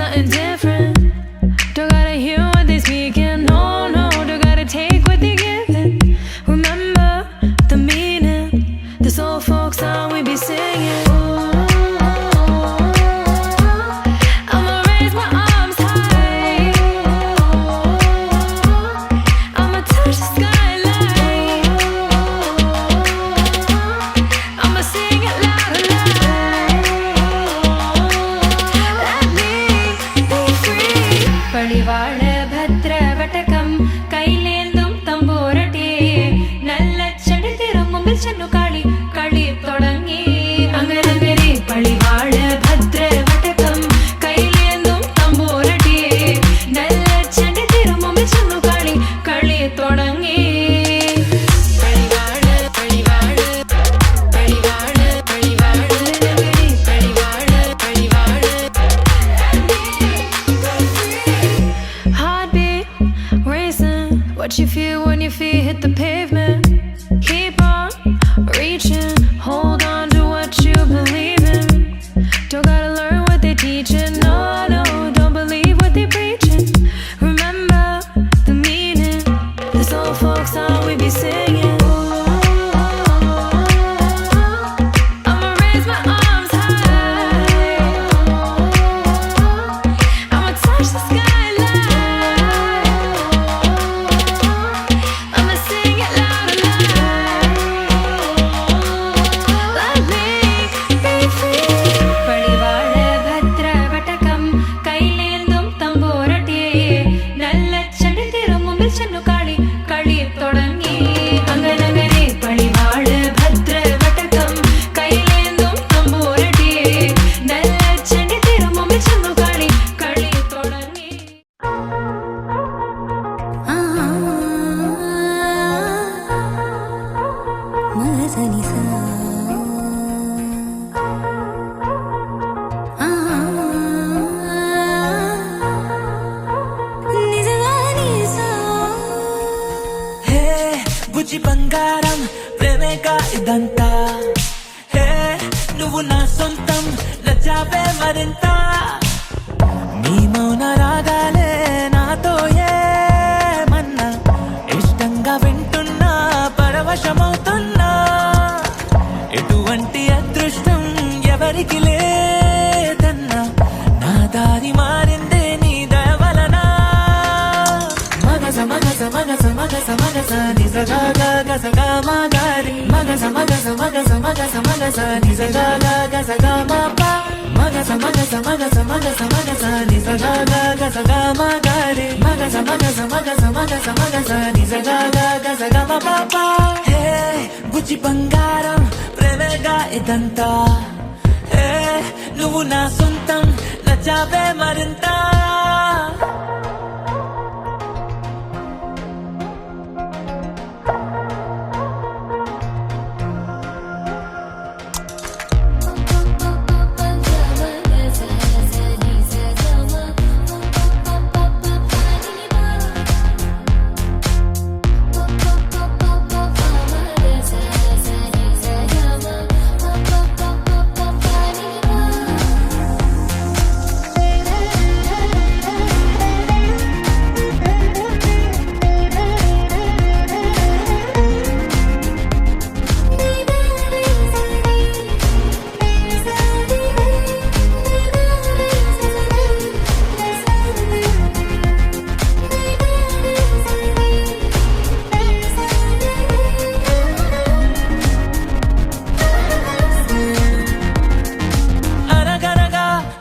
nothing different. Don't gotta hear what they speaking, no, no. Don't gotta take what they giving. Remember the meaning, this old folk song we be singing. I'ma raise my arms high, I'ma touch the skyline, I'ma sing it loud and loud. Let me be free. Padivaal bhadra vatakam kailenthum tamborate nalla chadi thirumumbil channu kali kali thodangi angarangare padivaal bhadra vatakam kailenthum tamborate nalla chadi thirumumbil channu kali kali thodangi padivaal padivaal padivaal padivaal padivaal Heartbeat racing, what you feel when your feet hit the pavement. Keep on reaching, hold on to what you believe in. Don't gotta learn what they teaching, no, no, don't believe what they preaching. Remember the meaning, this old folk song we be singing. I'ma raise my arms high, I'ma touch the skyline, I'ma sing it loud and loud. Let me be free. Padivaal bhadra vatakam kailenthum tamborate nalla chadi thirumumbil channu kali kali thodangi anganagare padivaal bhadra vatakam kailenthum tamborate nalla chadi thirumumbil channu kali kali thodangi హే బుజ్జి బంగారం ప్రేమేగా ఇదంతా హే నువ్వు నా సొంతం నచ్చావే మరింత నీ మౌన రాగాలే నాతో ఏమన్నా ఇష్టంగా వింటున్నా పరవశమవుతున్నా ఎటువంటి అదృష్టం ఎవరికి లేదన్నా నా దారి మారిందే నీ దయ వలన మగస మగస మగస మగస మగస నిజగా గసగా మాగారి మగస మగస మగస మగస మగస నిజగా గసగా మాపా మగస మగస మగస మగస మగస నిజగా గసగా మాగారి మగస మగస మగస మగస మగస నిజగా గసగా మాపా హే బుజ్జి బంగారం ప్రేమేగా ఇదంతా హే నువ్వు నా సొంతం నచ్చావే మరింత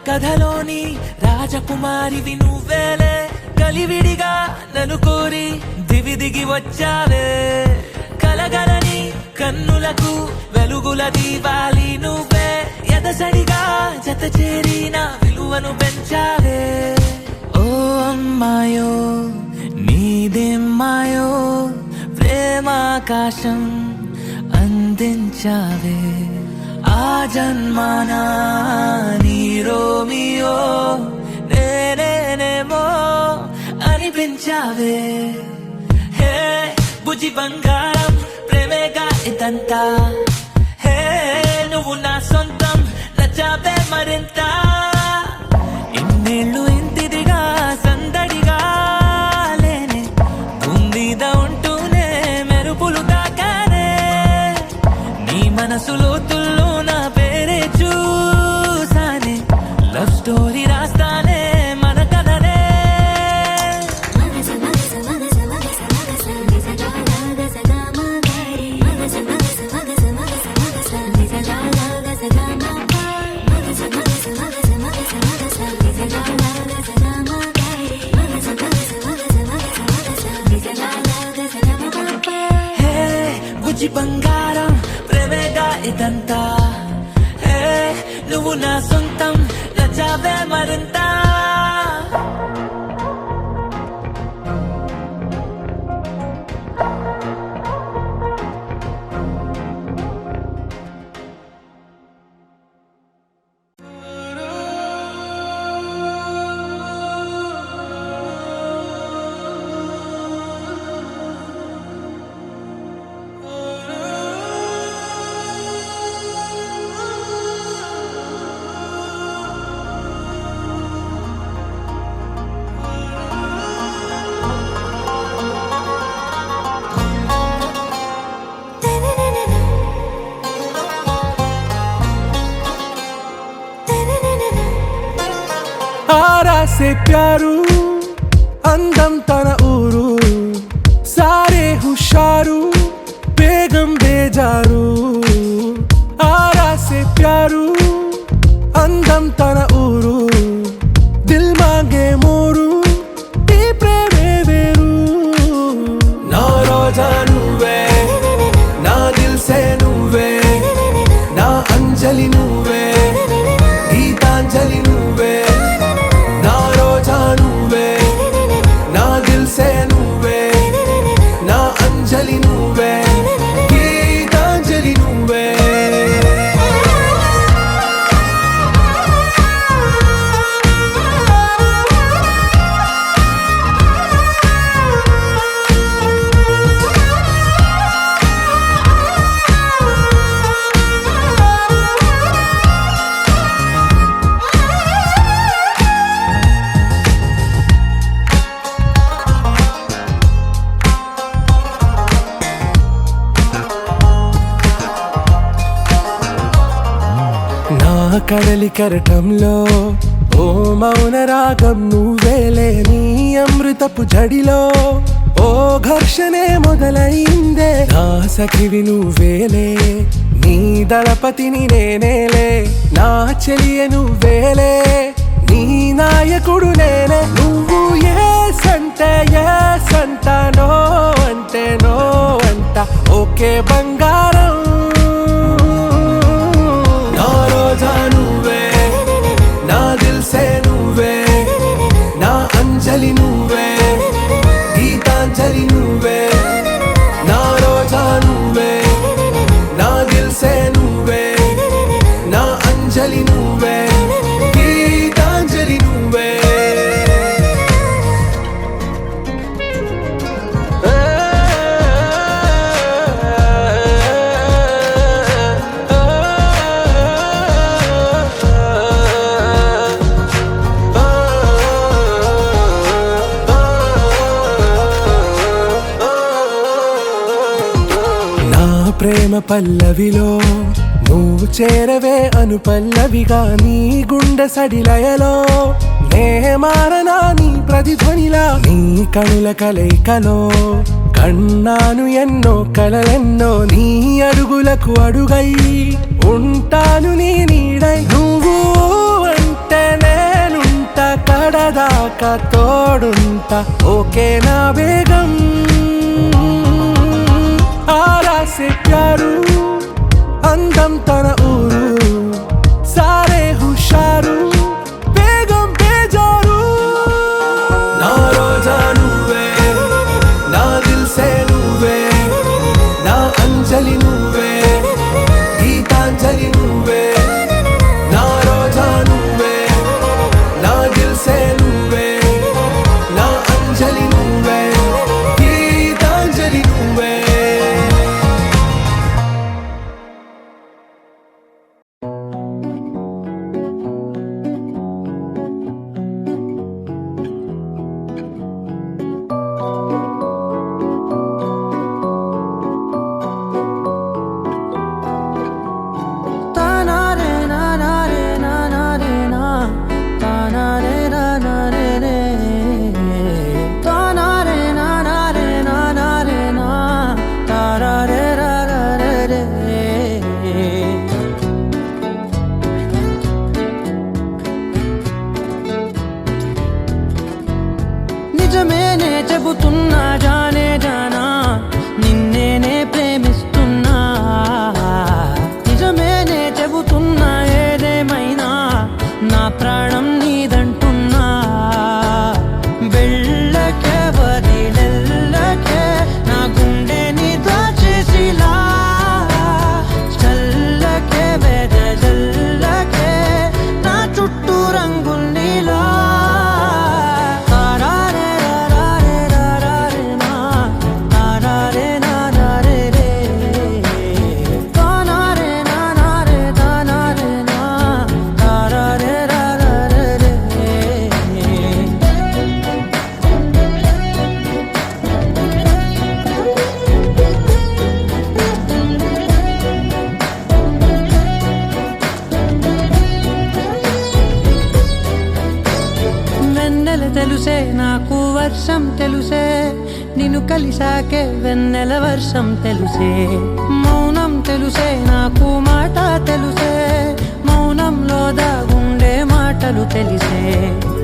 కథలోని రాజకుమారివి నువ్వేలే కలివిడిగా నన్ను కోరి దివి దిగి వచ్చావే కలగలని కన్నులకు వెలుగుల దీవాలి నువ్వే ఎదసడిగా జత చేరిన విలువను పెంచావే ఓ అమ్మాయో నీదేమ్మాయో ప్రేమాకాశం అందించావే ఆ జన్మానా నీ రోమియో నేనేనేమో అనిపించావే హే బుజ్జి బంగారం ప్రేమేగా ఇదంతా హే నువ్వు నా సొంతం నచ్చావే మరింత ఇన్నేళ్ళు బంగారం ప్రేమేగా ఇదంతా హే నువ్వు నా సొంతం నచ్చావే మరింత आरा से प्यारू అందం తన ఊరు సారే హుషారు బేగం బేజారు ఆరా से प्यारू అందం తన ఊరు దిల్ మాంగే మోరు ఈ ప్రేమే వేరు నా రోజా నువ్వే నా దిల్ సే నువ్వే నా అంజలి నువ్వే గీతాంజలి నువ్వే నా రోజా నువ్వే నా దిల్ సే నువ్వే నా అంజలి నువ్వే గీతాంజలి నువ్వే నా కడలి కరటంలో ఓ మౌన రాగం నువ్వేలే నీ అమృతపు జడిలో ఓ ఘర్షణే మొదలైందే నా సఖివి నువ్వేలే నీ దళపతిని నేనేలే నా చెలియ నువ్వేలే నీ నాయకుడు నేనే నువ్వు ఏ సంట నో అంటే నో అంట ఓకే బంగారం నా రోజా నువ్వే నా దిల్ సే నువ్వే నా అంజలి నువ్వే గీతాంజలి నువ్వే నా రోజా నువ్వే నా దిల్ సే నువ్వే నా అంజలి నువ్వే గీతాంజలి నువ్వే ప్రేమ పల్లవిలో నువ్వు చేరవే అను పల్లవిగా నీ గుండె సడిలయలో నే మారనా నీ ప్రతిధ్వనిలా నీ కనుల కలయికలో కన్నాను ఎన్నో కలలెన్నో నీ అడుగులకు అడుగై ఉంటాను నీ నీడై నువ్వు అంటే నేనుంట కడదాకా తోడుంటా ఓకే నా బేగం आरा से प्यारू అందం తన ఊరు సారే హుషారు బేగం బేజారు నా రోజా నువ్వే నా దిల్ సే నువ్వే నా అంజలి నువ్వే గీతాంజలి నువ్వే నా రోజా నువ్వే నా దిల్ సే నువ్వే నా అంజలి నువ్వే గీతాంజలి నువ్వే నిజమేనే చెబుతున్నా జానే జానా నిన్నేనే ప్రేమిస్తున్నా వెన్నెల తెలుసే నాకు వర్షం తెలుసే నిన్ను కలిసాకే వెన్నెల వర్షం తెలుసే మౌనం తెలుసే నాకు మాట తెలుసే మౌనంలో దాగుండే మాటలు తెలిసే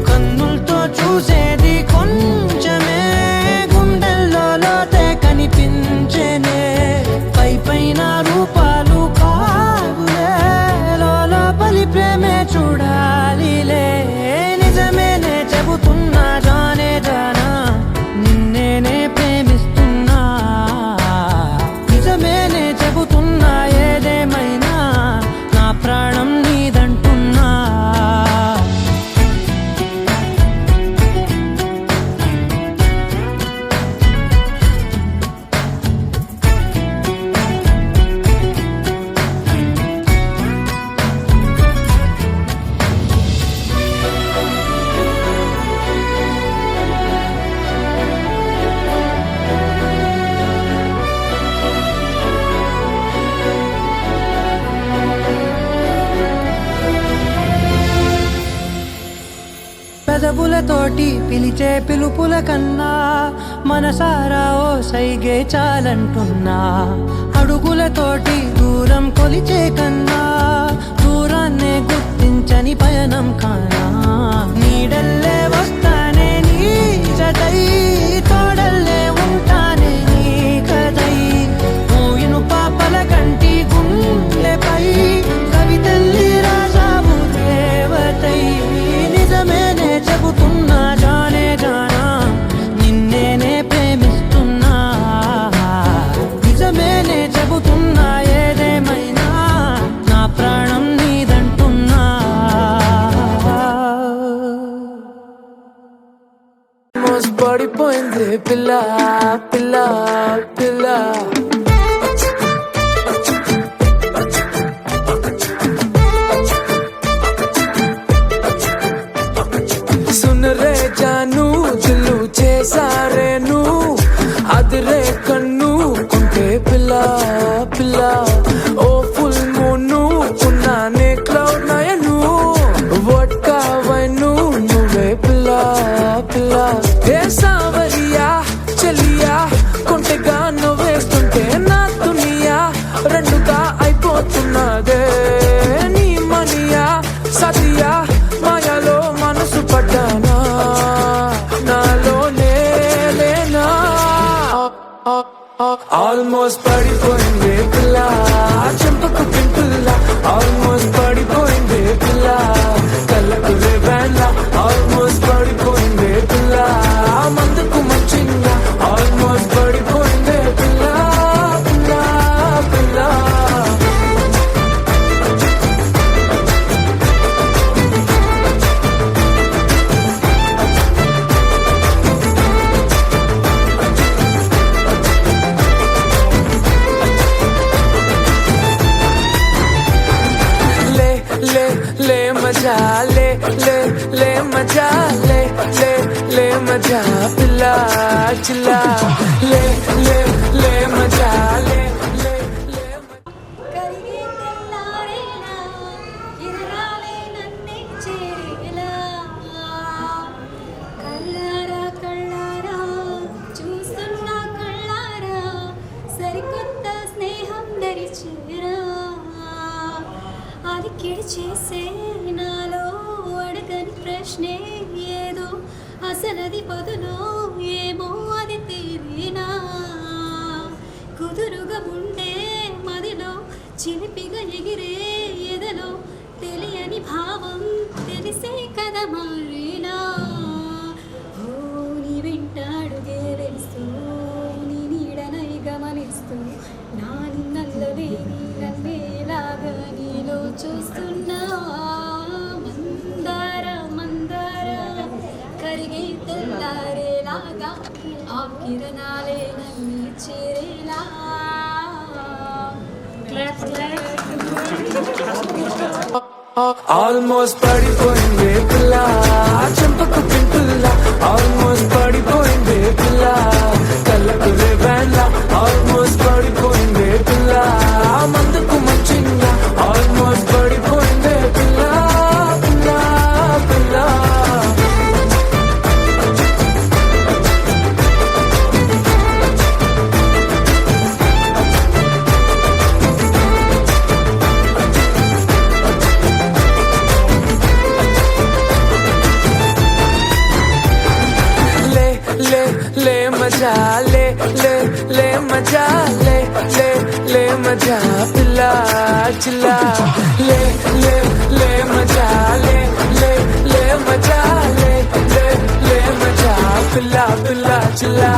కన్నులతో చూసేది కొంచెమే గుండెల్లో లోతే కనిపించేనే పై పైన రూపాలు కావులే లోపలి ప్రేమే చూడాలిలే నిజమేనే చెబుతున్నా జానే జానా నిన్నేనే ప్రేమిస్తున్నా నిజమేనే చెబుతున్నా ఏదేమైనా నా ప్రాణం నీదంటున్నా పెదవులతోటి పిలిచే పిలుపుల కన్నా మనసారా ఓ సైగే చాలంటున్నా అడుగులతోటి దూరం కొలిచే కన్నా దూరాన్నే గుర్తించని పయనం కానా నీడల్లే వస్తానే నీ జతై తోడల్లే ఉంటానే నీ కదై మూయిను పాపల కంటి గుండెపై కవితల్లి రాజావు దేవతై నిజమేనే చెబుతున్నా జానే జానా నిన్నేనే ప్రేమిస్తున్నా నిజమేనే చెబుతున్నా ఏదేమైనా నా ప్రాణం నీదంటున్నా పడిపోయింది పిల్ల పిల్ల పిల్ల सुन रे जानू दिलू చేసారేను అదిరే కన్ను కొంటే పిల్ల పిల్ల ఓ ఫుల్ మూను ఉన్నానే క్లౌడ్ నయను వడ్కా వైను నువ్వే పిల్ల పిల్ల ఏ సావరియా చెలియా కొంటెగా నువ్వేస్తుంటే నా దునియా రెండుగా అయిపోతున్నదే నీ మనియా సతియా మాయలో మనసు పడ్డానా నాలోనే లేనా ఆల్మోస్ట్ పడిపోయింది పిల్ల చెంపకు పింపుల్ల ఆల్మోస్ట్ పడిపోయింది పిల్ల కళ్ళకు రేవాన్లా ఆల్మోస్ట్ పడిపోయింది పిల్ల మందుకు మంచిందా ఆల్మోస్ట్ పడిపోయింది పిల్ల పిల్ల పిల్ల ले मजा ले मजा ले मजा पिला चिल्ला ले मजा ले కరిగే తెల్లారేలా ఇరరాలే నన్నే చేరేలా కళ్ళారా కళ్ళారా చూస్తున్నా కళ్ళారా సరికొత్త స్నేహం దరిచేరా అలికిడి చేసే నాలో అడగని ప్రశ్నే ఏదో అసలది పదులో ఏమో అది తీరినా కుదురుగా ఉండే మదిలో చిలిపిగా ఎగిరే ఎదలో తెలియని భావం తెలిసే కదా మారినా ఓ నీ వెంటాడుగే వెలుస్తూ నీ నీడనై గమనిస్తూ నా నిన్నల్లవే నన్నేలాగా నీలో చూస్తున్నా మందార మందార కరిగే తెల్లారేలాగా ఆ కిరణాలే నన్ను చేరేలా ఆల్మోస్ట్ పడిపోయింది పిల్ల చెంపకు పింపుల్ల ఆల్మోస్ట్ పడిపోయింది పిల్ల కళ్ళకు రేవాన్లా ఆల్మోస్ట్ పడిపోయింది పిల్ల మందుకు మంచిందా ఆల్మోస్ట్ పడిపోయింది పిల్ల పిల్ల పిల్ల మజా లే లే లే మజా లే లే లే మజా పిల్ల చిల్లా లే లే లే మజా లే లే లే మజా లే లే లే మజా పిల్ల పిల్ల చిల్లా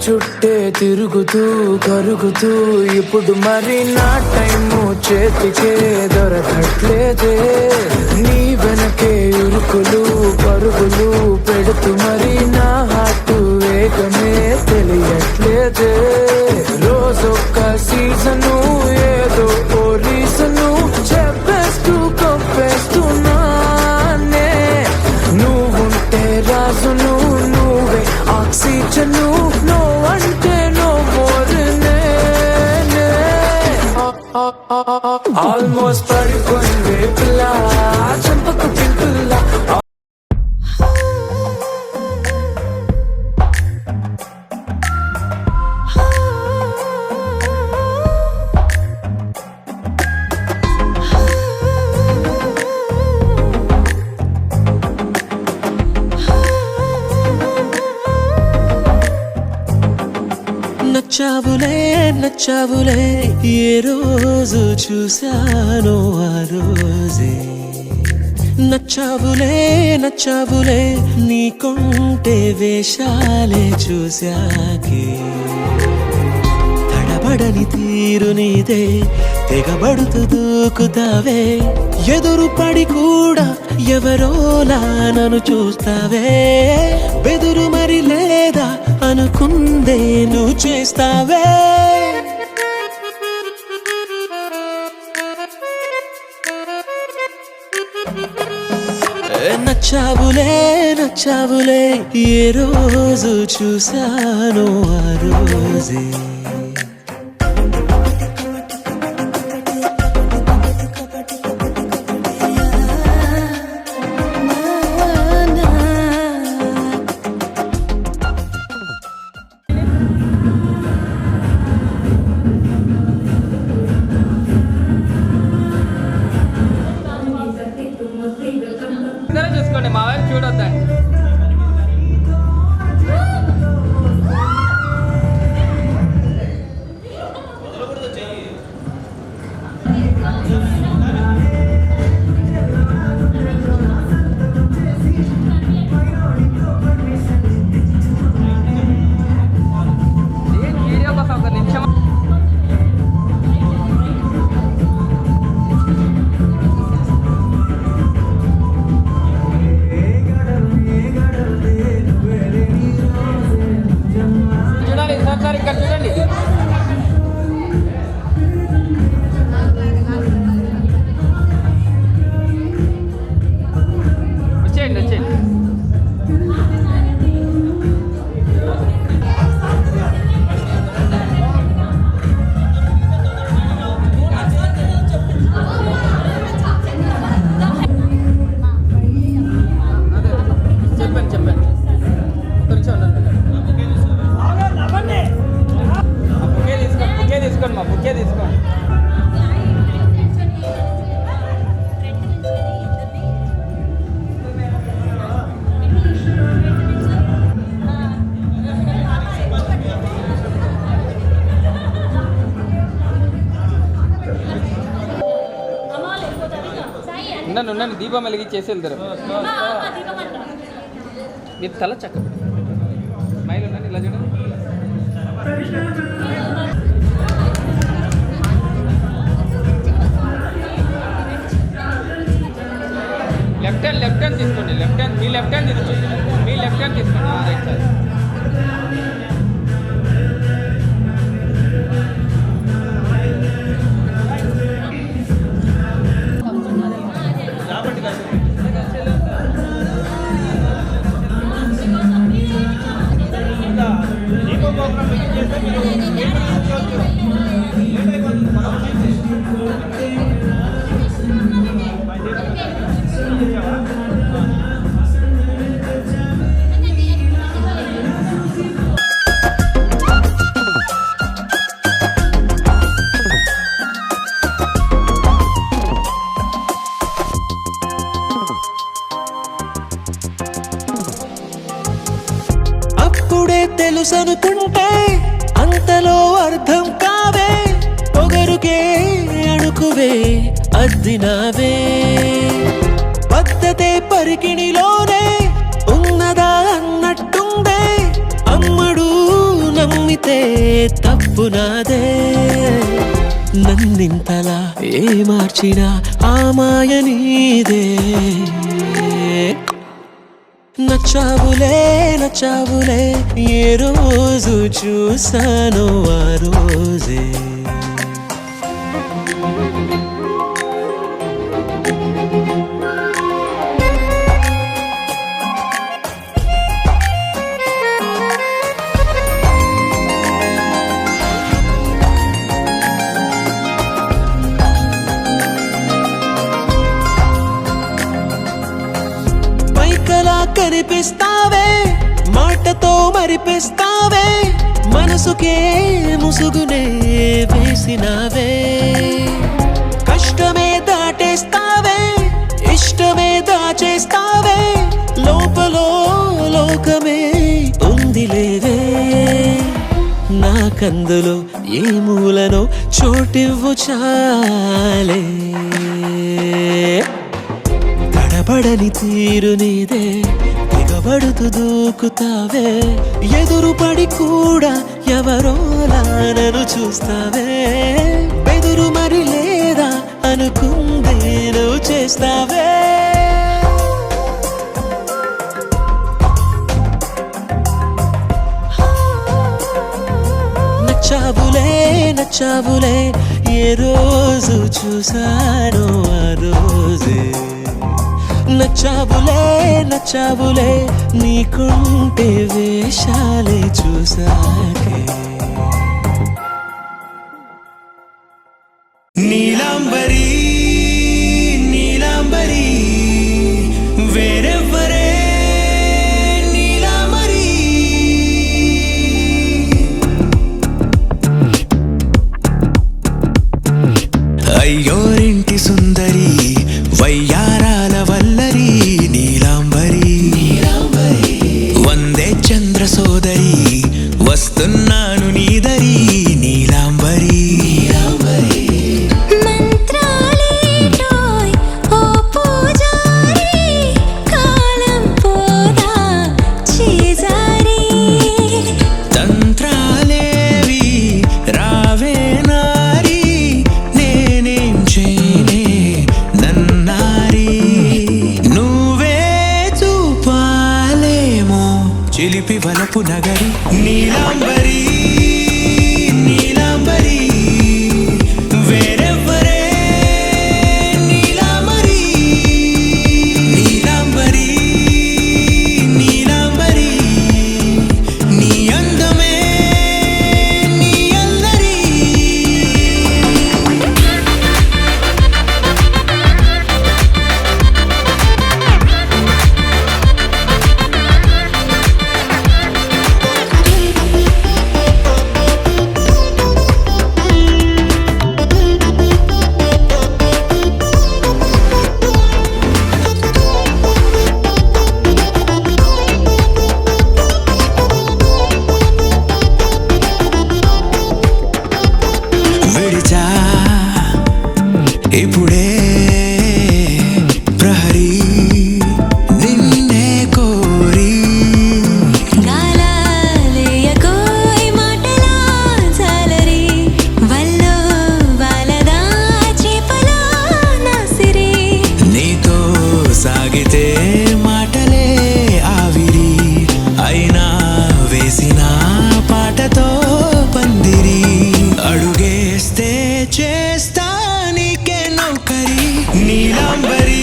చుట్టే తిరుగుతూ కరుగుతూ ఇప్పుడు మరి నా టైము చేతికే దొరకట్లేదే నీ వెనకే ఇరుకులు పరుగులు పెడుతూ మరి నా హార్ట్ వేగమే తెలియట్లేదే రోజొక్క సీజను ఏదో ఓ రీజను చెప్పేస్తూ కప్పేస్తున్నానే నువ్వుంటే రాజును నువ్వే ఆక్సిజను ఆల్మోస్ట్ పడిపోయింది పిల్ల చంపకు పింపుల్ల నచ్చావులే నచ్చావులే ఏ రోజు చూశానో ఆ రోజే నచ్చావులే నచ్చావులే నీకుంటే వేషాలే చూశాకే తడబడని తీరు నీదే తెగబడుతూ దూకుతావే ఎదురు పడి కూడా ఎవరోలా నన్ను చూస్తావే బెదురు మరి లేదా అనుకుందే నువ్వు చేస్తావే నచ్చావులే నచ్చావులే ఏ రోజు చూశానో ఆ రోజే చూసుకోండి మా వైపు చూడొద్దండి వీడియో కోసం ఒక నిమిషం ఉండండి దీపం వెలిగించేసి వెళ్తారు మీరు తల చక్క మైలు ఉండండి ఇలా చూడండి లెఫ్ట్ హ్యాండ్ తీసుకోండి మీ లెఫ్ట్ హ్యాండ్ తీసుకోండి రైట్ సైడ్ తెలుసనుకుంటే అంతలో అర్థం కావే పొగరుకే అణుకువే అద్దినావే పద్ధతే పరికిణిలోనే ఉన్నదా అన్నట్టుందే అమ్మడు నమ్మితే తప్పు నాదే నన్నింతలా ఏ మార్చినా ఆ మాయ నీదే నచ్చావులే ఏ రోజు చూసానో ఆ రోజే కనిపిస్తావే మాటతో మరిపిస్తావే మనసుకే ముసుగునే వేసినావే కష్టమే దాటేస్తావే ఇష్టమే దాచేస్తావే లోపలో లోకమే ఉందిలేవే నాకందులో ఏ మూలనో చోటివ్వు చాలే తడబడని తీరు నీదే దిగబడుతూ దూకుతావే ఎదురుపడి కూడా ఎవరోలా నన్ను చూస్తావే బెదురు మరి లేదా అనుకుందే నువ్వు చేస్తావే నచ్చావులే ఏ రోజు చూసానో ఆ రోజే నచ్చావులే నీకుంటే వేషాలే చూసాకే నీలాంబరి వేరెవ్వరే నీలాంబరి అయ్యోరింటి సుందరి వయ్యారాల వల్లరి నీలాంబరి వందే చంద్ర సోదరి వస్తున్నాను నీదరి నీలాంబరి మంత్రాలేటోయ్ ఓ పూజారి కాలం పోదా చేజారి తంత్రాలేవి రావే నారి నేనేం చేయనే నన్నారి నువ్వే చూపాలేమో చిలిపి వలపు నగరి నీలాంబరి వేరెవ్వరే నీలాంబరి నీ అందమే నీ అల్లరి విడిచా ఇప్పుడే ప్రహరీ నిన్నే కోరి గాలాలేయకోయ్ మాటలా జాలరి వల్లో వాలదా చేపలా నాసిరి నీతో సాగితే మాటలే ఆవిరి అయినా వేసిన పాటతో పందిరి అడుగేస్తే చేస్తా నీకే నౌకరి నీలాంబరి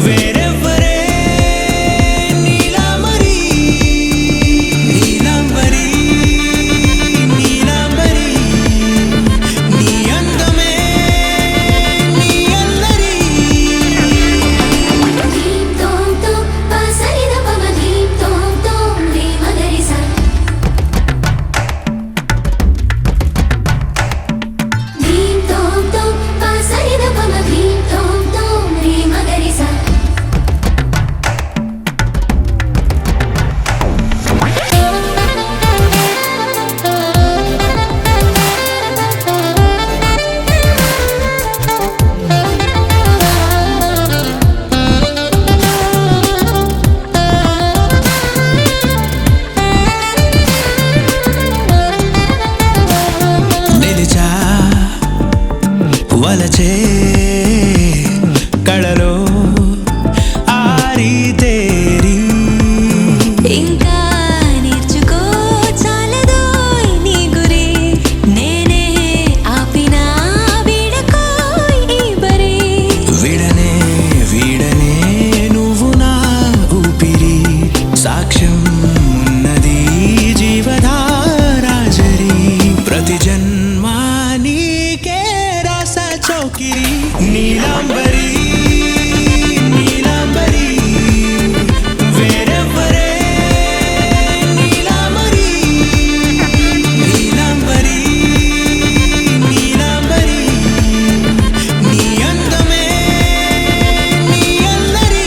వేరెవ్వరే నీలాంబరి నీ అందమే నీ అల్లరి నీలాంబరి నీలాంబరి వేరెవ్వరే నీలాంబరి నీలాంబరి నీలాంబరి నీ అందమే నీ అల్లరి.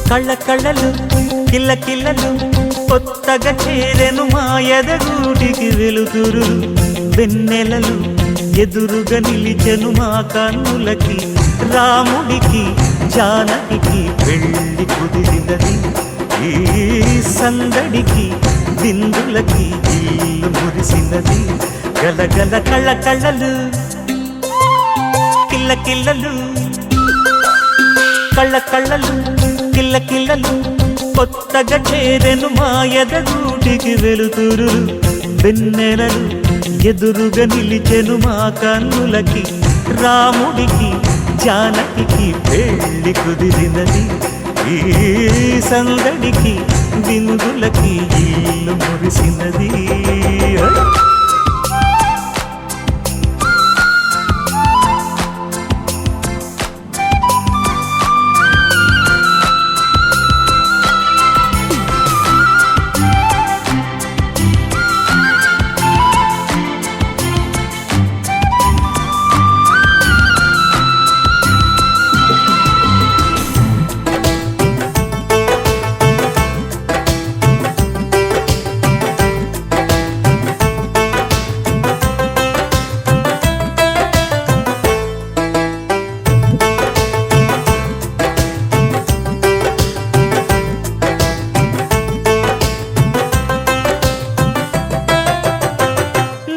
కళ్ళ కళ్ళలు కిల్ల కిల్లలు కొత్తగా చేరెను మా ఎదగూటికి వెలుతురు వెన్నెలలు ఎదురుగా నిలిచెను మా కన్నులకి రాముడికి జానకి పెళ్ళి కుదిరినది ఈ సందడికి బిందులకి ఇల్లు మురిసినది గలగల కళ్ళ కళ్ళలు కిల్ల కిల్లలు కళ్ళ కళ్ళలు కిల్ల కిల్లలు కొత్తగా చేరెను మా ఎదగూటికి వెలుతురు వెన్నెలలు ఎదురుగా నిలిచెను మా కన్నులకి రాముడికి జానకి పెళ్ళి కుదిరినది ఈ సందడికి బిందులకి ఇల్లు మురిసినది.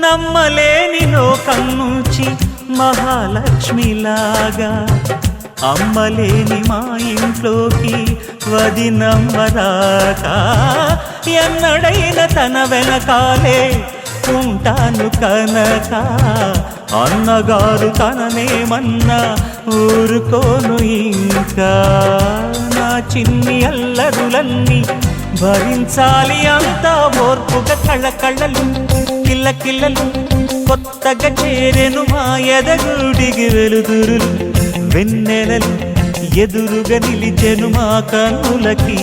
నమ్మలేని లోకం నుంచి మహాలక్ష్మిలాగా అమ్మలేని మా ఇంట్లోకి వదినమ్మరాక ఎన్నడైన తన వెనకాలే ఉంటాను కనక అన్నగారు తననేమన్నా ఊరుకోను ఇంకా నా చిన్ని అల్లరులన్నీ భరించాలి అంతా ఓర్పుగా కళ్ళ కళ్ళలు కిల్ల కిల్లలు కొత్తగా చేరెను మా ఎదగూడికి వెలుతురులు వెన్నెలలు ఎదురుగా నిలిచెను మా కన్నులకి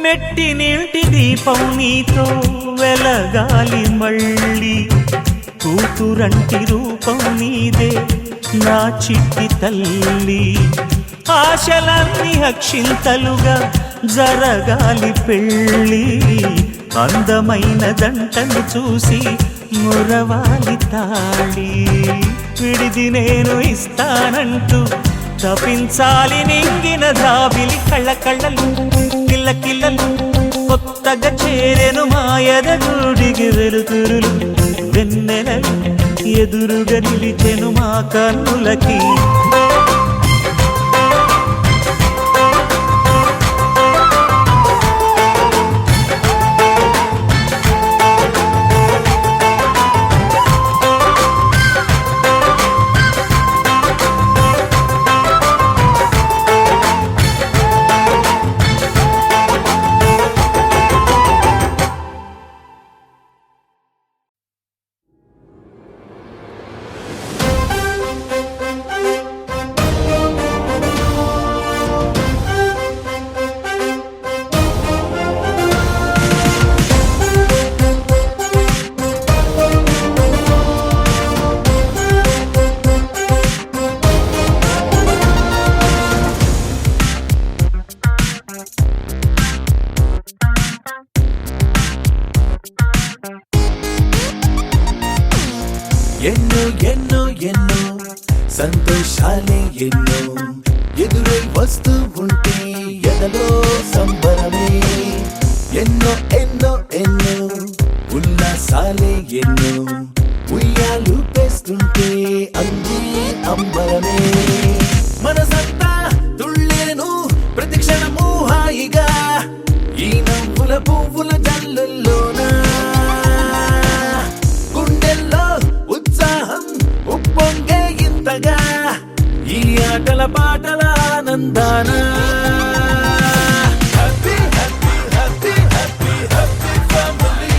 మెట్టినింటి దీపం నీతో వెలగాలి మళ్ళీ కూతురంటి రూపం నీదే నా చిట్టి తల్లి ఆశలన్నీ అక్షింతలుగా జరగాలి పెళ్ళి అందమైన దంటను చూసి మురవాలి తాళి విడిది నేను ఇస్తానంటూ తపించాలి నింగిన జాబిలి కళ్ళ కళ్ళలు కిల్ల కిల్లలు కొత్తగా చేరెను మాయద గుడికి వెలుతురులు వెన్నెలలు ఎదురుగా నిలిచెను మా కన్నులకి ఎన్నో ఎన్నో ఎన్నో సంతోషాలే ఎన్నో ఎదురై వస్తూ ఉంటే ఎదలో సంబరమే ఎన్నో ఎన్నో ఎన్నో ఉల్లాసాలే ఎన్నో ఉయ్యాలు పేస్తుంటే అందే అంబరమే మనసంతా తుళ్ళేను ప్రతి క్షణము హాయిగా ఈ నవ్వుల పువ్వుల జల్లుల్లోనా గుండెల్లో ఉత్సాహం ఉప్పొంగే ఇంతగా ఈ ఆటల పాటల ఆనందాన happy happy happy happy happy family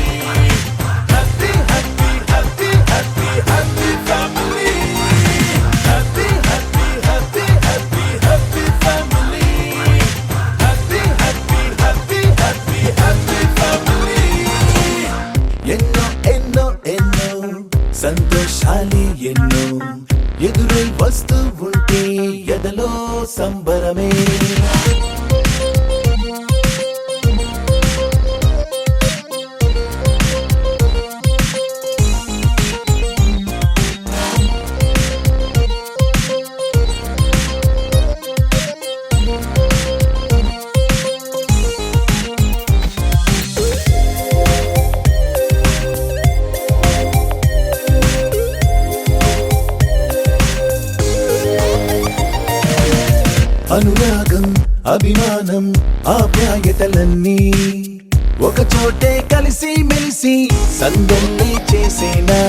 happy happy happy happy happy family happy happy happy happy happy family happy happy happy happy happy family ఎన్నో ఎన్నో ఎన్నో సంతోషాలే ఎన్నో ఎదురై వస్తూ ఉంటే ఎదలో సంబరమే అనురాగం అభిమానం ఆప్యాయతలన్నీ ఒక చోటే కలిసి మెలిసి సందల్లి చేసేనా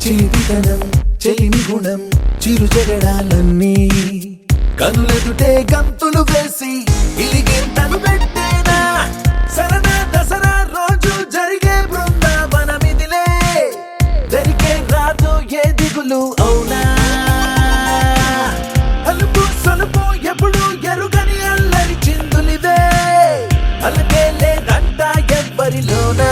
చిలిపితనం చెలిమి గుణం చిరు జగడాలన్నీ కనులెదుటే గంతులు వేసి ఇలిగింతలు పెట్టేనా సరదా దసరా రోజు జరిగే బృందావనమిదిలే జరిగే రాదు ఏ దిగులు అవునా అలుపు సొలుపు ఎప్పుడు ఎరుగని అల్లరి చిందులివే అలకే లేదంట ఎవ్వరిలోనా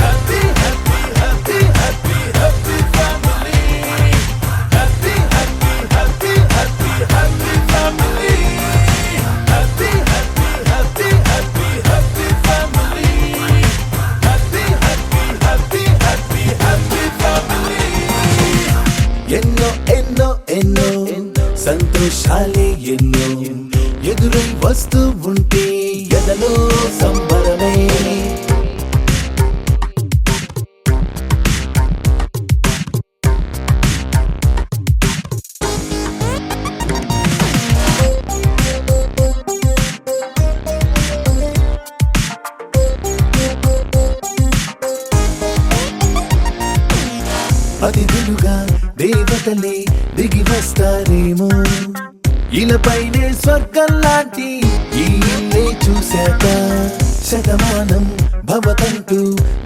happy happy happy happy happy family happy happy happy happy happy family happy happy happy happy happy family happy happy happy happy happy family ఎన్నో ఎన్నో ఎన్నో సంతోషాలే ఎన్నో ఎదురై వస్తూ ఉంటే ఎదలో సంబరమే అతిథులుగా దేవతలే దిగి వస్తారేమో ఇలపైనే స్వర్గం లాంటి ఈ ఇల్లే చూశాక శతమానం భవతంటూ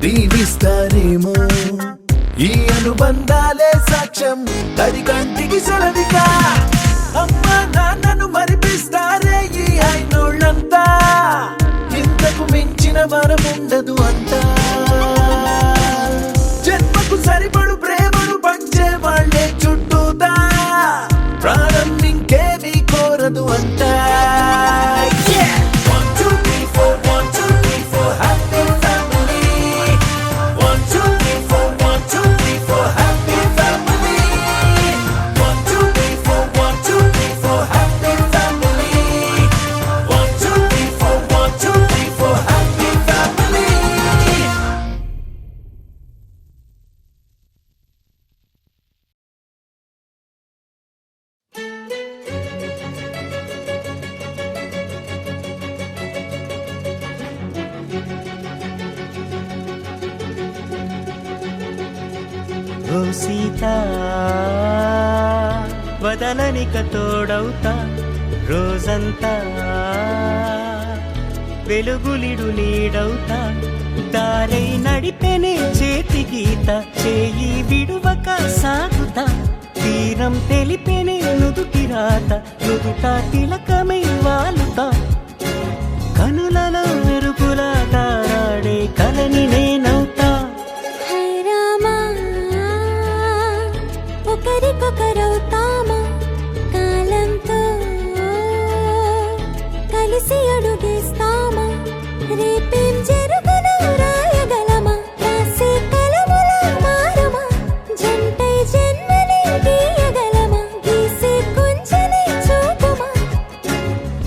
దీవిస్తారేమో ఈ అనుబంధాలే సాక్ష్యం తడి కంటికి సెలవిగా అమ్మ నాన్నను మరిపిస్తారే ఈ అయినోళ్ళంతా ఇంతకు మించిన వరముండదు అంతా జన్మకు సరిపడు ప్రేమను పంచే వాళ్ళే చుట్టూతా ప్రాణం ఇంకేమీ కోరదు అంట ఓ సీత వదలనిక తోడవుతా రోజంతా వెలుగులిడు నీడవుతా దారై నడిపెనే చేతి గీత చేయి విడువక సాగుతా తీరం తెలిపెనే నుదుటి రాత నుదుట తిలకమై వాలుతా కనులలో మెరుపులా తారాడే కలని నేనవుతా హై రామా ఒకరికొకరవుతామా కాలంతో కలిసి అడుగేస్తామా రేపేం జరుగునో రాయగలమా రాసే కలముల మారమా జంటై జన్మని గీయగలమా గీసే కొంచెని చూపుమా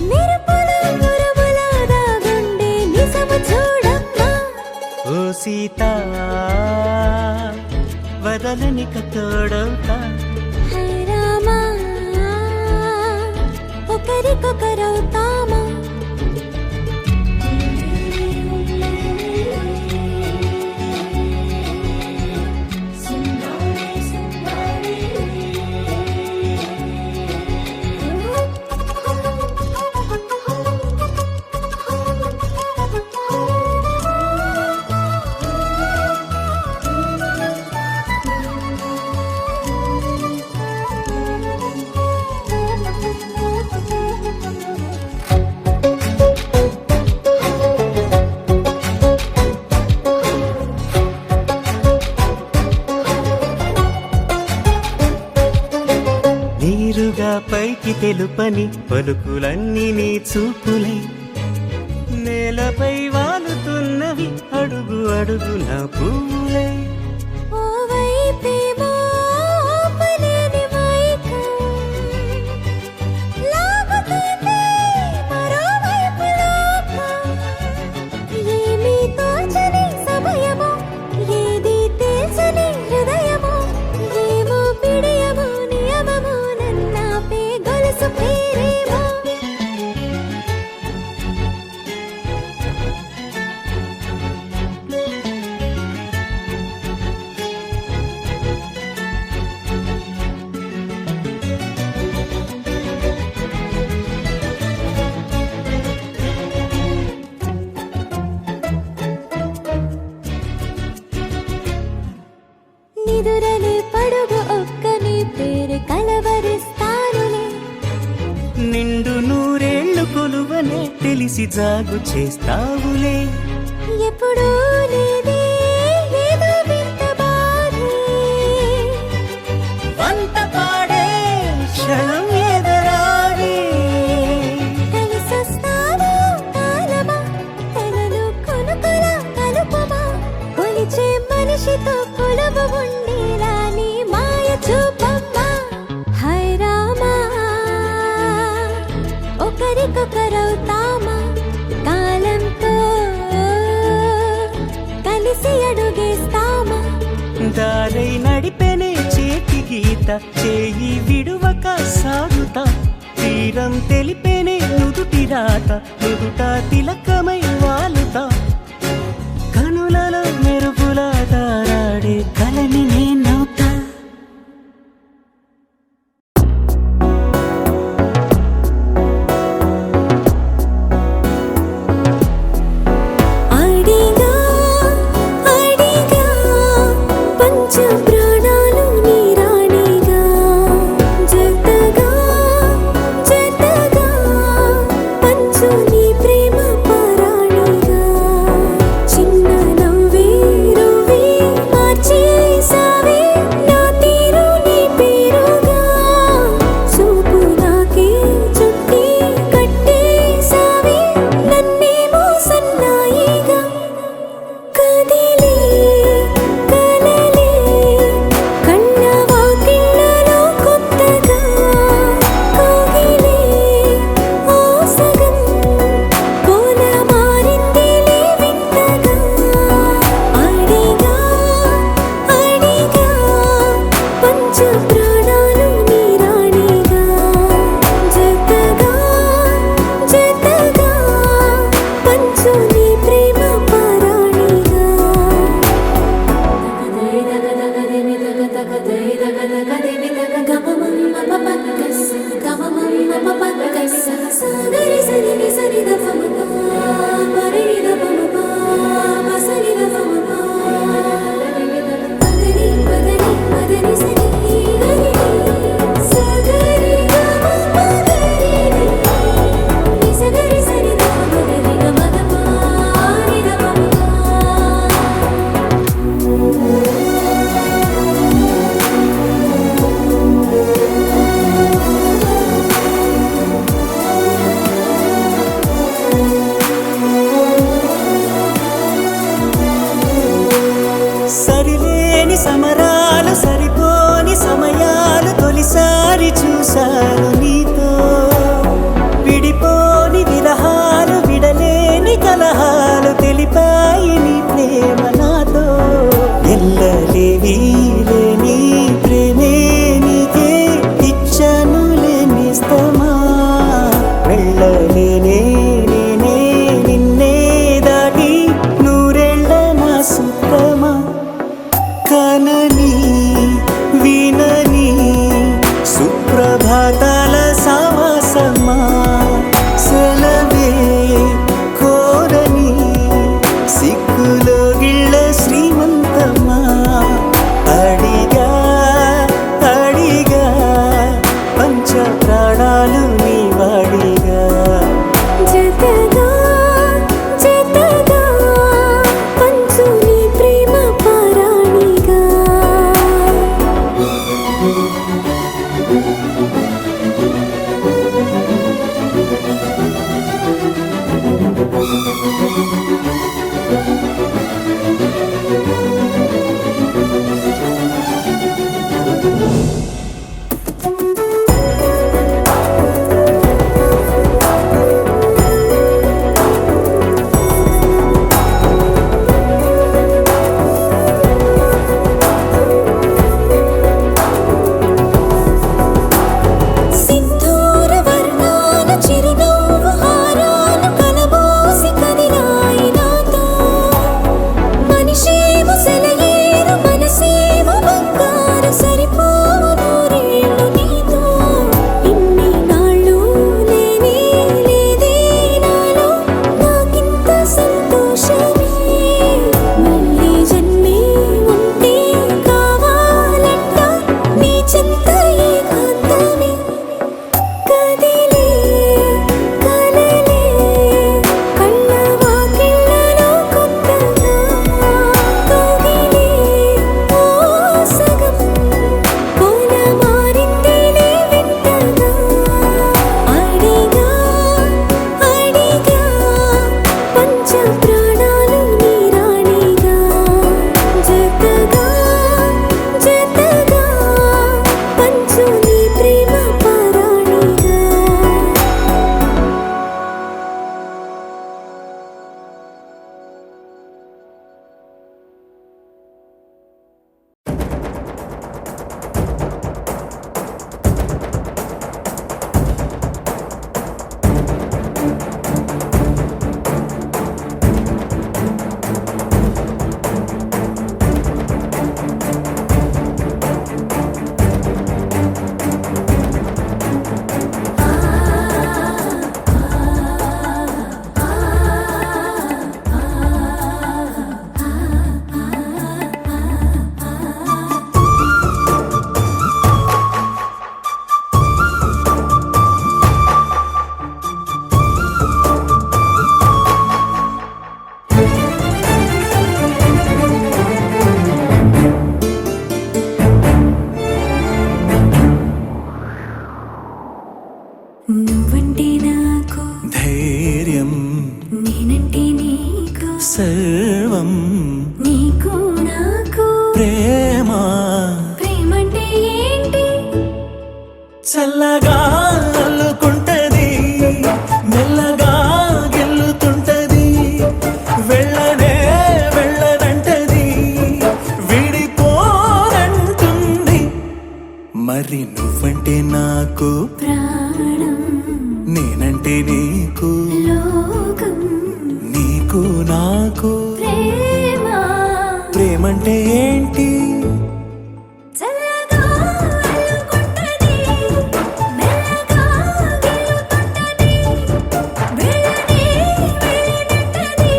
మెరుపుల మురుముల దాగుండే నిజము చూడమ్మా ఓ సీత వదలనిక తోడవుతా హై రామా ఒకరికొకరవుతామా నీరుగా పైకి తెలుపని పలుకులన్నీ నీ చూపులై నేలపై వాలుతున్నవి అడుగు అడుగున పూలై ఓ వైపేమో ఆపలేని మైకం లాగుతుంది మరోవైపు లోకం ఏమీ తోచని సమయమో ఏది తేల్చని హృదయమో ఏమో పిడియమో నియమమో నన్నాపే గొలుసు పేరేమో నిదురలే పడుగు ఒక్కని పేరు కలవరిస్తానులే నిండు నూరేళ్లు కొలువనే తెలిసి జాగు చేస్తావులే ఎప్పుడూ లేదే ఏదో వింత బాధే వంత పాడే క్షణం ఎదరాడే కలిసొస్తావో కాలమా కలలు కొనుకొల కలుపమా కొలిచే మనిషితో కొలువు ఉండేలా నీ మాయ చూపమ్మా హై రామా ఒకరికొకరవుతామా కాలంతో కలిసి అడుగేస్తామా దారై నడిపెనే చేతి గీత చేయి విడువక సాగుతా తీరం తెలిపెనే నుదుటి రాత నుదుట తిలకమై వాలుతా కనులలో మెరుపులా తారాడే కలని నేనవుతా అడిగా అడిగా పంచ ప్రాణాలు నీ రాణిగా జతగా జతగా పంచు నీ ప్రేమ పరాణిగా సర్వం నీకు నాకు ప్రేమ ప్రేమంటే ఏంటి చల్లగా అల్లుకుంటది మెల్లగా గెల్లుతుంటది వెళ్ళనే వెళ్ళనంటది విడిపోనంటుంది మరి నువ్వంటే నాకు ప్రాణం నేనంటే నీకు లోకం నీకు నాకు ప్రేమ ప్రేమంటే ఏంటి చల్లగా అల్లుకుంటది మెల్లగా గెలుతుంటది వెళ్ళనే వెళ్ళనంటది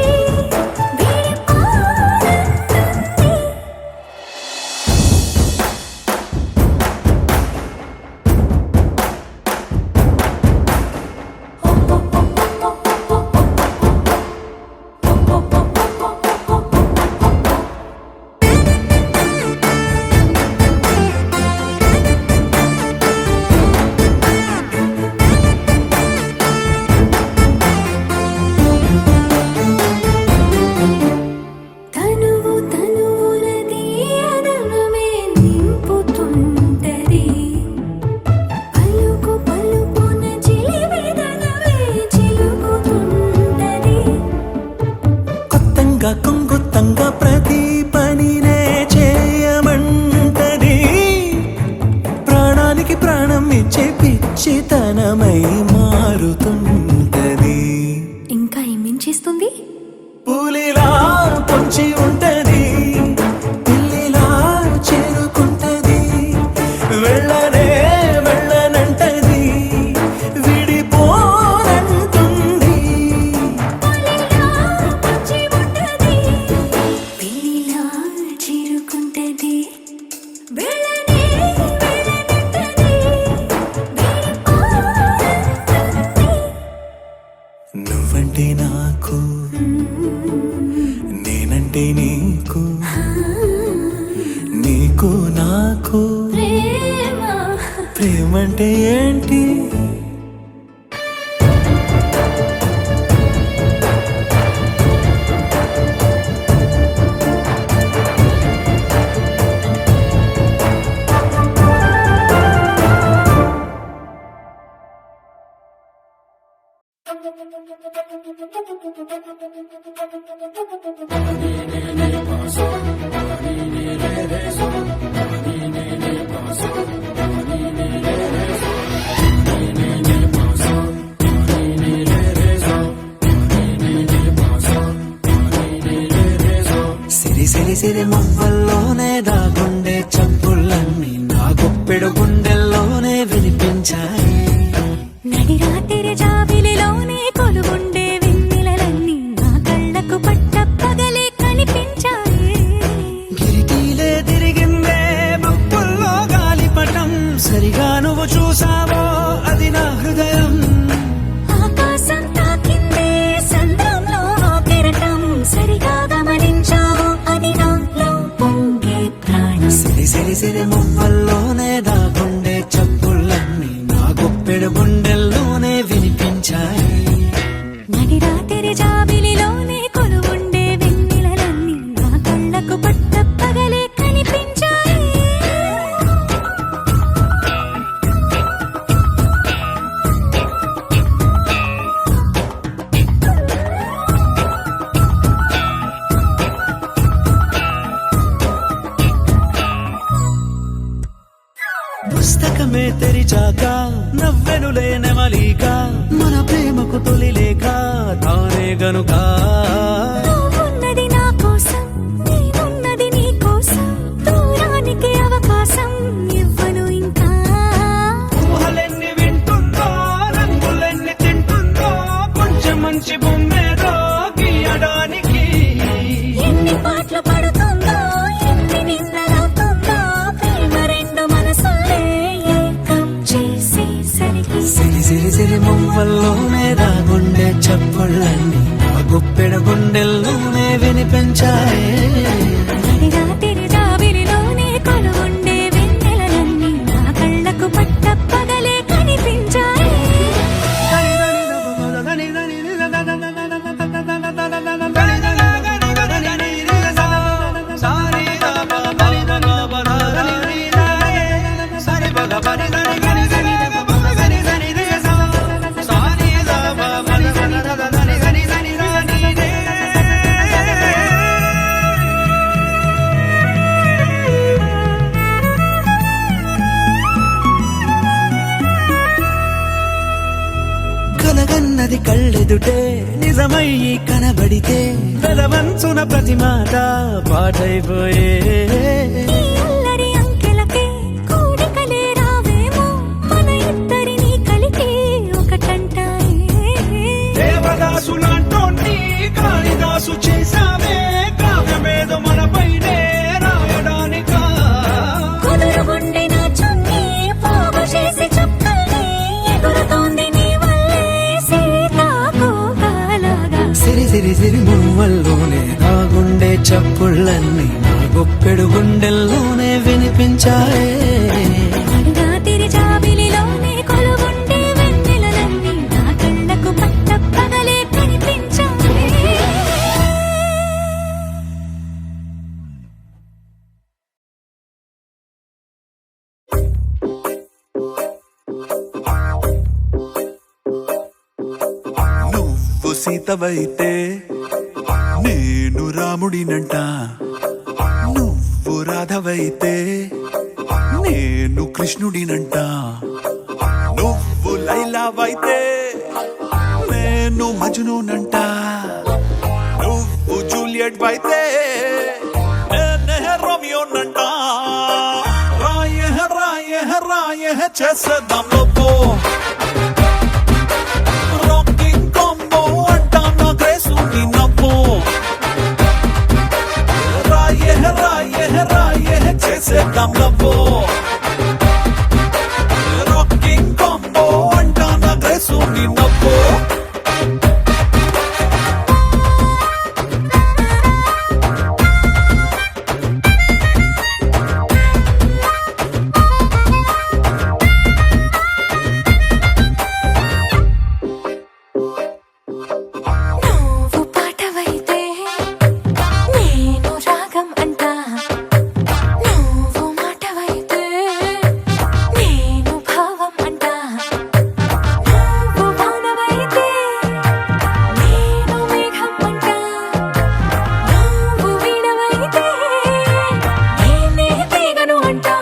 విడిపోనంటుంది తనువు తనువునది అదనమే నింపుతుంటది పలుకు పలుకున చిలిబిదనమే చిలుకుతుంటది కొత్తంగా కొంగొత్తంగా ప్రతి పనినే చేయమంటది ప్రాణానికి ప్రాణం ఇచ్చే పిచ్చితనమై మారుతుంటది ఇంకా ఏమేంచేస్తుంది పూలిలా పొంచి ఉంటది పిల్లిలా చేరుకుంటది వెళ్ళనే వెళ్ళనంటది విడిపోనంటుంది పొంచి ఉంటది పిల్లిలా చేరుకుంటది వెళ్ళనే వెళ్ళనంటది విడిపోనంటుంది నువ్వంటే నాకు నేనంటే నీకు నీకు నాకు ప్రేమ ప్రేమంటే ఏంటి సిరి సిరి సిరి మువ్వల్లోనే దాగుండే చప్పుళ్ళన్నీ నా గుప్పెడు గుండెల్లోనే వినిపించాయి నడిరాత్రి జాబిలిలోనే కొలువుండే వెన్నెలలన్నీ నా కళ్ళకు పట్టపగలే కనిపించాయి కిరికీలే తిరిగిందే మబ్బుల్లో గాలిపటం సరిగా నువ్వు చూసావో అది నా హృదయం ఆకాశం తాకిందే సంద్రంలో ఆ కెరటం సరిగా గమనించావు అది నాలో పొంగే ప్రాణం సిరి సిరి సిరి మువ్వల్లోనే దాగుండే చప్పుళ్ళన్నీ నా గుప్పెడు గుండెల్లోనే వినిపించాయి నడిరాత్రి జాబిలిలోనే కొలువుండే వెన్నెలలన్నీ నా కళ్ళకు పట్టపగలే కనిపించాయి పుస్తకమే తెరిచాక నవ్వెనులే నెమలిక మన ప్రేమకు తొలి లేక తానే గనుక నువ్వున్నది నా కోసం నేనున్నది నీ కోసం దూరానికి అవకాశం ఇవ్వను ఇంకా ఊహలెన్ని వింటుందో రంగులెన్ని తింటుందో కొంచెం మంచి బొమ్మేదో గీయడానికి ఎన్ని పాటలు పడుతుందో ఎన్ని నిందలవుతుందో ప్రేమ రెండు మనసులే ఏకం చేసేసరికి సిరి సిరి సిరి మువ్వల్లోనే దాగుండే చప్పుళ్ళన్నీ నా గుప్పెడు గుండెల్లోనే వినిపించాయి నడిరాత్రి జాబిలిలోనే కొలువుండే వెన్నెలలన్నీ నా కళ్ళకు పట్టపగలే కనిపించాయి గని అది కళ్ళెదుటే నిజమై కనబడితే వెలవంచున ప్రతి మాట పాటైపోయే ఈ అల్లరి అంకెలకే కూడికలే రావేమో మన ఇద్దరిని కలిపి ఒకటంటాయే దేవదాసులాంటోన్ని కాళిదాసు చేశావే కావ్యమేదో మనపైనే రాయడానికా కుదురుగుండె నా చున్నీ పోగు చేసి చుక్కల్ని ఎగురుతోంది నీ వల్లే సీతాకోకలాగా సిరి సిరి సిరి మువ్వల్లోనే నా గుండె చప్పుళ్ళన్నీ నా గొప్పెడు గుండెల్లోనే వినిపించాయే అడుగాతిరి జాబిలిలోనే కొలువుండే వెన్నెలలన్నీ నా కళ్ళకు పట్టపగలే కనిపించాయి నువ్వు సీతవైతే నేను రాముడినంట నువ్వు రాధవైతే నేను కృష్ణుడినంట నువ్వు లైలావైతే నేను మజ్నూనంట నువ్వు జూలియట్ అయితే నేనే రోమియోనంట రాయ రాయ రాయ చేసేద్దాం లోపో రాకింగ్ కాంబో అంటా నా గ్రేసుని నవ్వు రాయ రాయ రాయ చేసేద్దాం లవ్వు రాకింగ్ కాంబో అంటా నా గ్రేసుని నవ్వు నువ్వు పాటవైతే నేను రాగం అంటా నువ్వు మాటవైతే నేను భావం అంటా నువ్వు వానవైతే నేను మేఘం అంటా నువ్వు వీణవైతే నేనే తీగను అంటా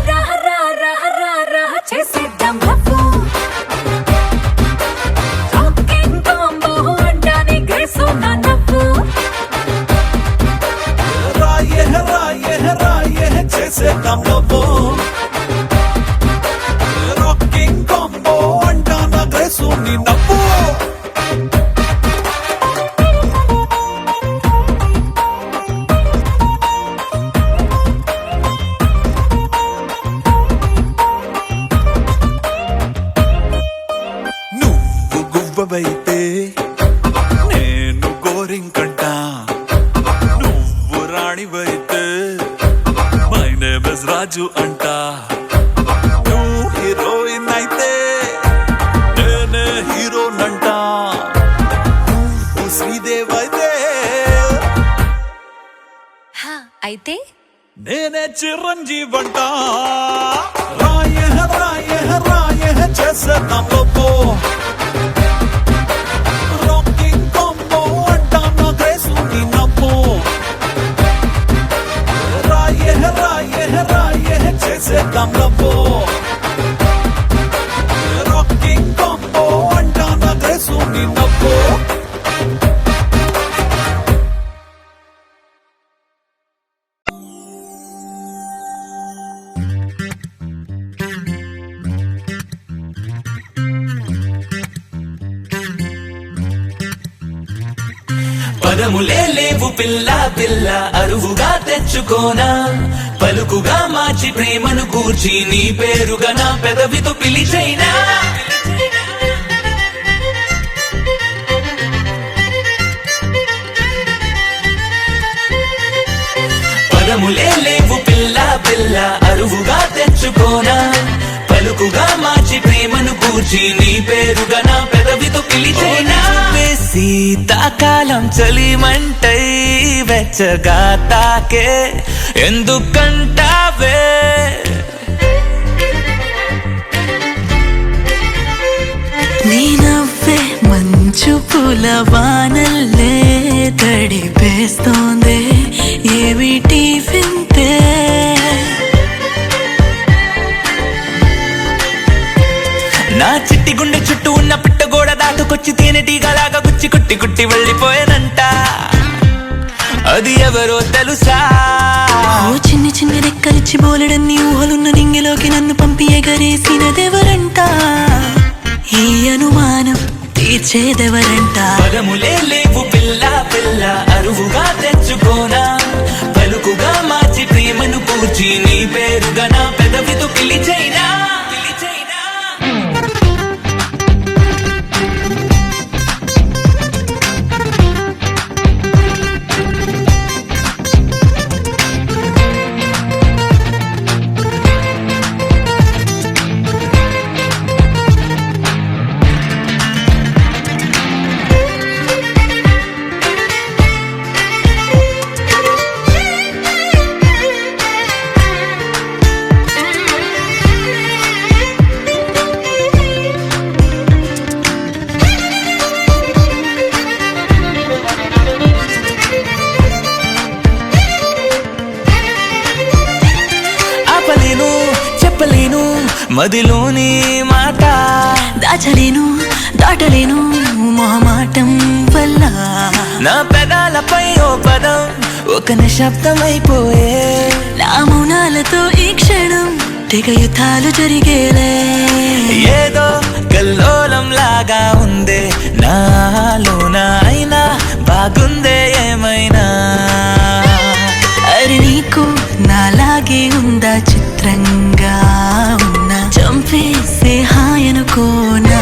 రా రా రా రా రా రా చేసేద్దాం లవ్వు రాకింగ్ కాంబో అంటానే గ్రేసు నా నవ్వు రాయ రాయ రాయ చేసేద్దాం లవ్వు రాకింగ్ కాంబో అంటా నా గ్రేసుని నవ్వు నువ్వు గువ్వవైతే నేను గోరింకంట నువ్వు రాణివైతే మై నేమ్ ఇస్ రాజు అంట నువ్వు హీరోయిన్ అయితే నేనే హీరోనంట నువ్వు శ్రీదేవ్ అయితే అయితే నేనే చిరంజీవంట రాయ రాయ రాయ చేసేద్దాం లోపో రాకింగ్ కాంబో అంటా నా గ్రేసుని నవ్వు రాయ రాయ రాయ చేసేద్దాం లవ్వు రాకింగ్ కాంబో అంటా నా గ్రేసుని నవ్వు పదములే లేవు పిల్ల పిల్ల అరువుగా తెచ్చుకోనా పలుకుగా మార్చి ప్రేమను కూర్చి నీ పేరుగా నా పెదవితో పిలిచైనా పదములే లేవు పిల్ల పిల్ల అరువుగా తెచ్చుకోనా పలుకుగా మార్చి ప్రేమను కూర్చి నీ పేరుగా నా పెదవితో పిలిచైనా శీతాకాలం చలిమంటై వెచ్చగా తాకే ఎందుకంటావే నీ నవ్వే మంచు పూల వానల్లే తడిపేస్తోందే ఏమిటి వింతే నా చిట్టి గుండె చుట్టూ ఉన్న పిట్ట ఎవరో తెలుసా? ఓ చిన్ని చిన్ని రెక్కలిచ్చి బోలెడన్ని ఊహలున్న నింగిలోకి నన్ను పంపి ఎగరేసినదెవరంట? ఈ అనుమానం తీర్చేదెవరంట? పదములే లేవు పిల్ల పిల్ల అరువుగా తెచ్చుకోనా, పలుకుగా మార్చి ప్రేమను పూర్చి నీ పేరుగా నా పెదవితో పిలిచైనా పిలిచైనా. చెప్పలేను మదిలోని మాట, దాచలేను దాటలేను మొహమాటం వల్ల. నా పెదాలపై ఓ పదం ఒక నిశ్శబ్దమైపోయే, నా మౌనాలతో ఈ క్షణం తెగ యుద్ధాలు జరిగేలే. ఏదో కల్లోలం లాగా ఉందే నాలోన, అయినా బాగుందే ఏమైనా. అరి నీకు నాలాగే ఉందా చిత్రంగా ఉన్నా, చంపేసే హాయనుకోనా.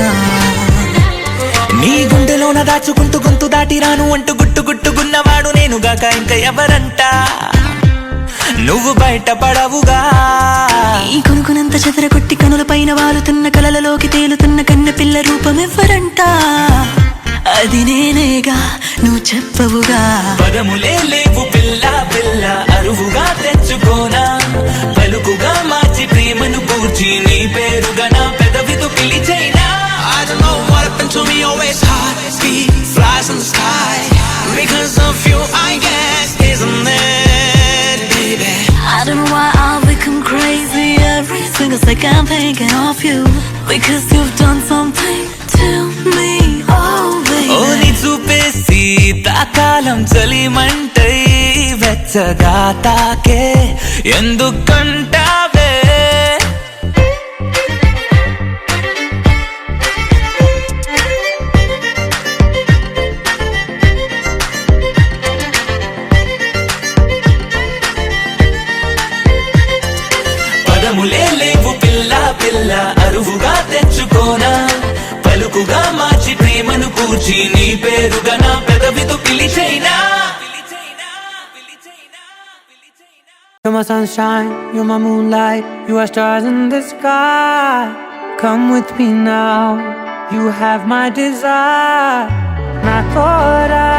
నీ గుండెలోన దాచుకుంటూ గొంతు దాటి రాను అంటూ గుట్టు గుట్టుగున్నవాడు నేనుగాక ఇంకా ఎవరంట? నువ్వు బయట పడవుగా. ఈ కొనుకునంత చెదరగొట్టి కనుల పైన వాలుతున్న కలలలోకి తేలుతున్న కన్న పిల్ల రూపం ఎవరంట? అది నేనేగా, నువ్వు చెప్పవుగా. పదములే లేవు పిల్ల పిల్ల అరువుగా తెచ్చుకోనా, పలుకుగా మార్చి ప్రేమను పూర్చి నీ పేరుగా నా పెదవితో పిలిచైనా. I don't know what happened to me, always hard speed flies in the sky. Because of you I guess, isn't it, baby? I don't know why I've become crazy every single second I'm thinking of you. Because you've done something to me, oh baby. ఓ నీ చూపేసి తాకాలం చలిమంటై వెచ్చగా తాకే ఎందుకంటావే? పదములే లేవు పిల్ల పిల్ల అరువుగా తెచ్చుకోనా, పలుకుగా మార్చి ప్రేమను కూర్చి నీ పేరుగా నా పెదవితో పిలిచైనా. You're my sunshine, you're my moonlight, you are stars in the sky. Come with me now, you have my desire. Na tora,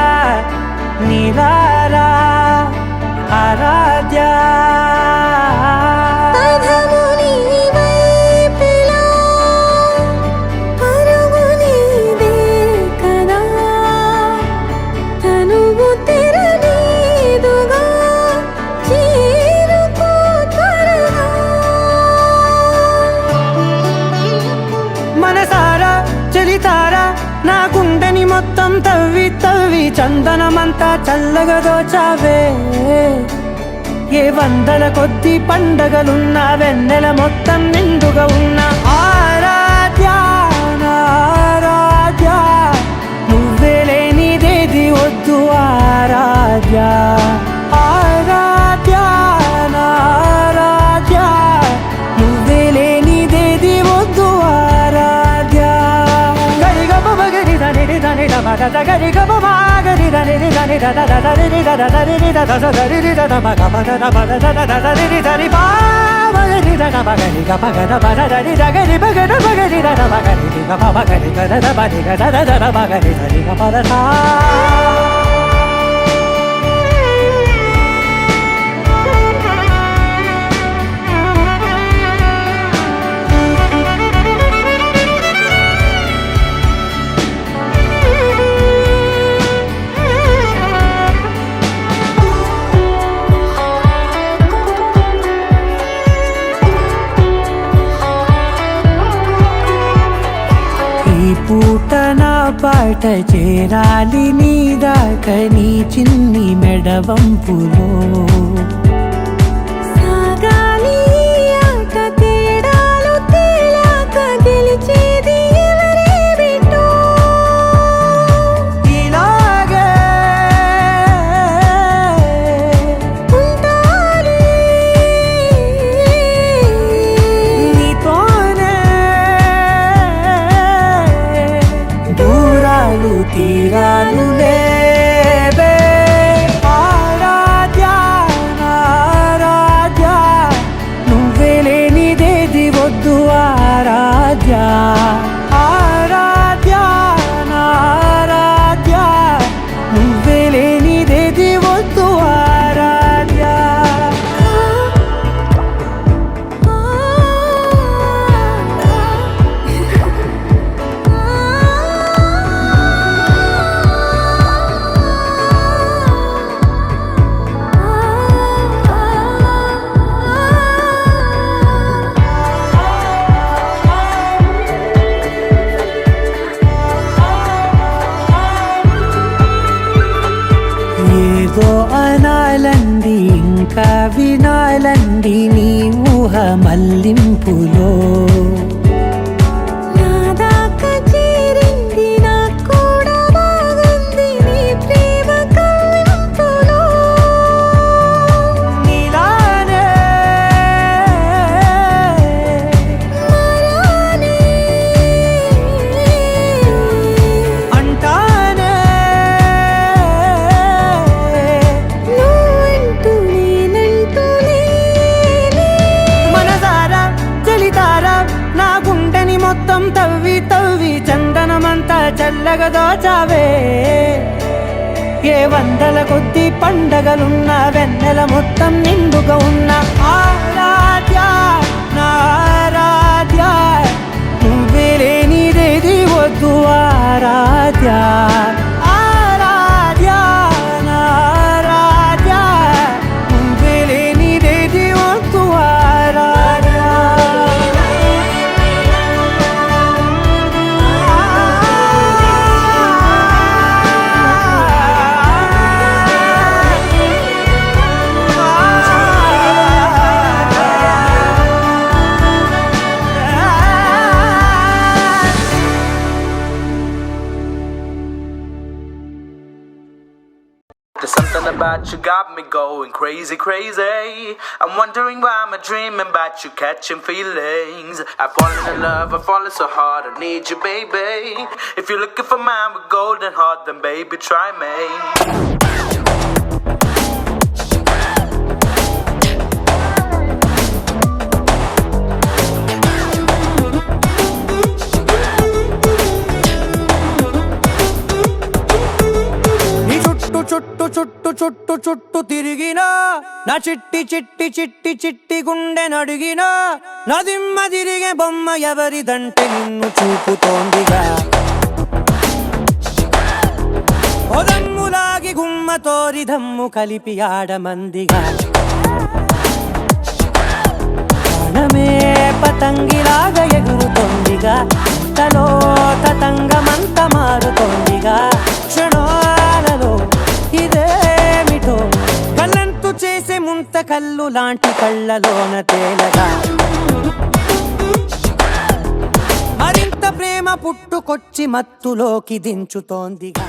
nilara, aradhya. నా గుండెని మొత్తం తవ్వి తవ్వి చందనమంతా చల్లగా దోచావే. ఏ వందల కొద్ది పండగలున్న వెన్నెల మొత్తం నిండుగా ఉన్న ఆరాధ్య నా ఆరాధ్య, నువ్వే లేనిదేది వద్దు ఆరాధ్య. ఆరాధ్య నా ఆరాధ్య, నువ్వే లేనిదేది వద్దు ఆరాధ్య. గరి గ బ గరి దని దని ద ద ద రి ద ద ద రి ద ద ద రి ద ద మ గ మ ద ద మ ద ద ద ద రి ద రి బా మ రి ద ద మ గ రి గ మ గ ద మ ద ద రి ద గ రి బ గ ద మ గ రి ద ద మ గ రి గ మ మ గ రి గ ద ద మ రి గ ద ద ద మ గ రి ద రి గ మ ద సా. పూట నా పాట చేరాలి నీ దాకా నీ చిన్ని మెడవంపులో సాగాలి ఆట తేడాలు తేలాక గెలిచేది ఎవరే బిడ్డో ఇలాగే ఉండాలి నీతోనే దూరాలు తీరాలు లేవే ఆరాధ్య ఆరాధ్య నువ్వే లేనిదేది వద్దు ఆరాధ్య ఆరాధ్య ఆరాధ్య నువ్వే లేనిదేది వద్దు ఆరాధ్య ఏదో అనాలండి ఇంకా వినాలండి నీ ఊహ మల్లింపులో నా దాకా చేరింది నాకు కూడా బాగుంది నీ ప్రేమ కవ్వింపులో నీలానే మారాలి అంటానే నువ్వంటూ నేనంటూ లేనే మనసారా చలితారా నా గుండెని మొత్తం తవ్వి తవ్వి చందనమంతా చల్లగా దోచావే ఏ వందల కొద్ది పండగలున్న వెన్నెల మొత్తం నిండుగా ఉన్న ఆరాధ్య నా ఆరాధ్య నువ్వే లేనిదేది వద్దు ఆరాధ్య ఆరాధ్య నా ఆరాధ్య నువ్వే లేనిదేది వద్దు ఆరాధ్య There's something about you got me going crazy, crazy. I'm wondering why I'm dreaming about you, catching feelings. I've fallen in love, I've fallen so hard, I need you, baby. If you're looking for mine with golden heart, then baby, try me. నీ చుట్టు చుట్టు చుట్టు చుట్టు చుట్టు తిరిగినా నా చిట్టి చిట్టి చిట్టి చిట్టి గుండె నడిగినా నా దిమ్మ తిరిగే బొమ్మ ఎవరిదంటే నిన్ను చూపుతోందిగా ఒదమ్ములాగి గుమ్మ తోరి దమ్ము కలిపి ఆడమందిగా ప్రాణమే పతంగిలాగా ఎగురుతోందిగా తలో తతంగమంత మారుతోందిగా క్షణాలలో ఇదేమిటో కళ్ళంతు చేసే ముంత కళ్ళు లాంటి కళ్ళలోన తేలగా మరింత ప్రేమ పుట్టుకొచ్చి మత్తులోకి దించుతోందిగా